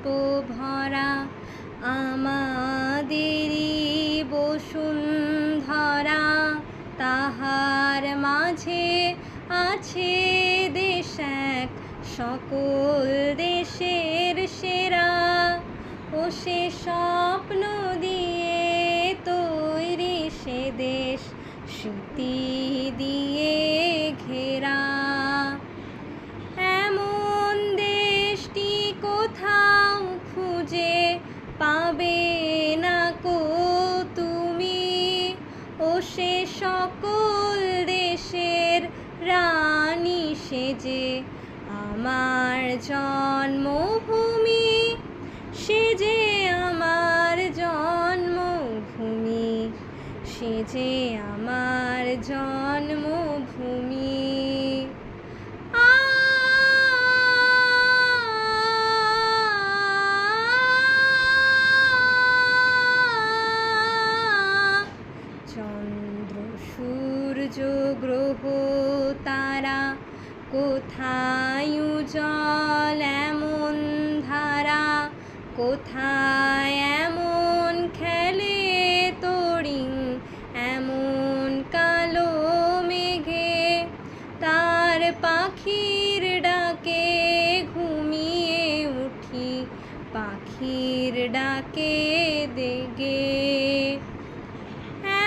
পুষ্প ভরা আমাদেরই বসুন্ধরা, তাহার মাঝে আছে দেশ এক সকল দেশের সেরা। ও সে স্বপ্ন দিয়ে তৈরি সে দেশ স্মৃতি দিয়ে ঘেরা। এমন দেশটি কোথাও খুঁজে পাবে না কো তুমি। ও সে সকল দেশের রানী সেজে আমার জন্মভূমি, সে যে আমার জন্মভূমি, সে যে আমার জন্মভূমি। চন্দ্র সূর্য গ্রহ তারা কোথায় উজ্জ্বল এমন ধারা, কোথায় এমন খেলে তরিং এমন কালো মেঘে। তার পাখির ডাকে ঘুমিয়ে উঠি, পাখির ডাকে দেগে।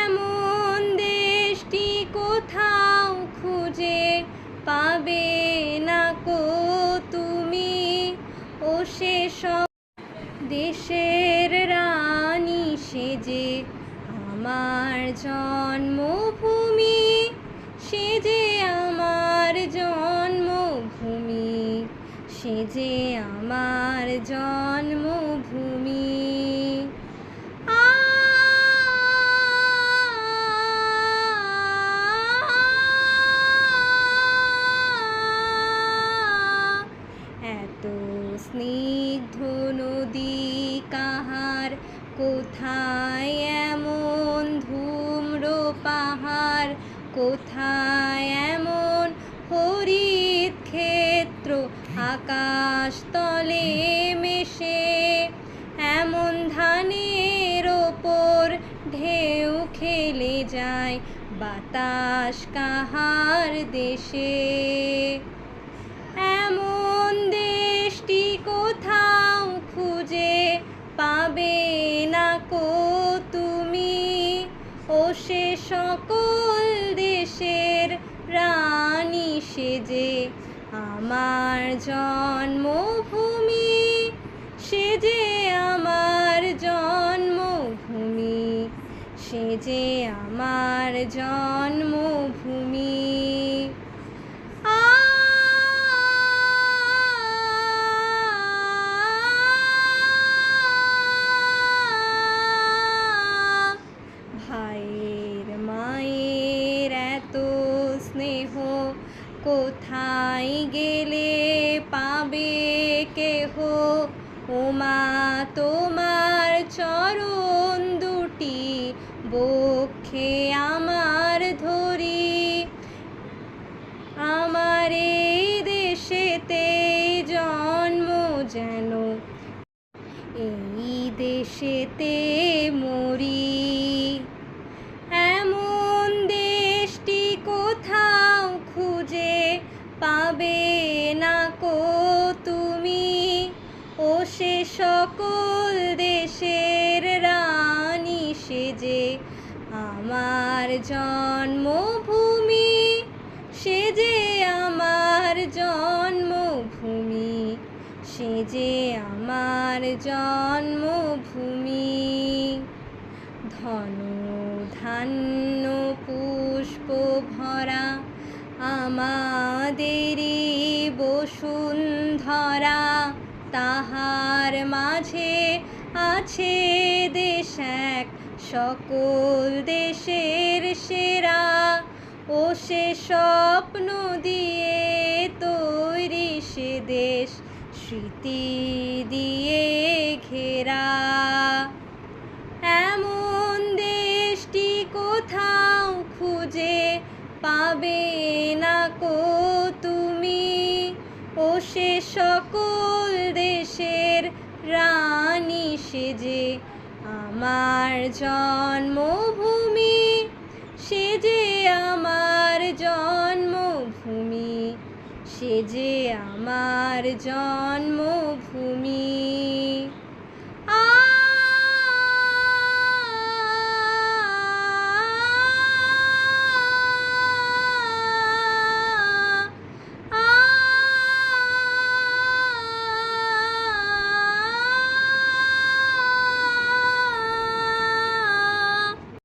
এমন দেশটি কোথাও খুঁজে পাবে না কো তুমি। ও সে সব দেশের রানী সেজে আমার জন্মভূমি, সে যে আমার জন্মভূমি, সে যে আমার জন্মভূমি। এত স্নিগ্ধ নদী কাহার, কোথায় এমন ধূম্র পাহাড়, কোথায় এমন হরিত ক্ষেত্র আকাশ তলে মেশে। এমন ধানের ওপর ঢেউ খেলে যায় বাতাস কাহার দেশে। এমন দেশটি কোথাও খুঁজে পাবে না কো তুমি। ও সে সকল দেশের রানী সেজে আমার জন্মভূমি, সে যে আমার জন্মভূমি, সে যে আমার জন্মভূমি। ভাইয়ের মায়ের এত স্নেহ, কোথায় গেলে পাবে কেহ। ও মা তোমার চরণ দুটি বক্ষে আমার ধরি, আমার এই দেশেতে জন্ম যেন এই দেশেতে মরি। এমন দেশটি কোথাও খুঁজে পাবে না কো তুমি। ও সে সকল দেশের রানী সেজে আমার জন্মভূমি, সে যে আমার জন্মভূমি, সে যে আমার জন্মভূমি। ধন ধান্য পুষ্প ভরা আমাদেরই বসুন্ধরা, তাহার মাঝে আছে দেশ এক সকল দেশের সেরা। ও সে স্বপ্ন দিয়ে তৈরি সে দেশ স্মৃতি দিয়ে ঘেরা। এমন দেশটি কোথাও খুঁজে পাবে না কো তুমি। ও সে সকল দেশের রানী সেজে আমার জন্মভূমি, সেজে আমার জন্মভূমি, সেজে আমার জন্মভূমি।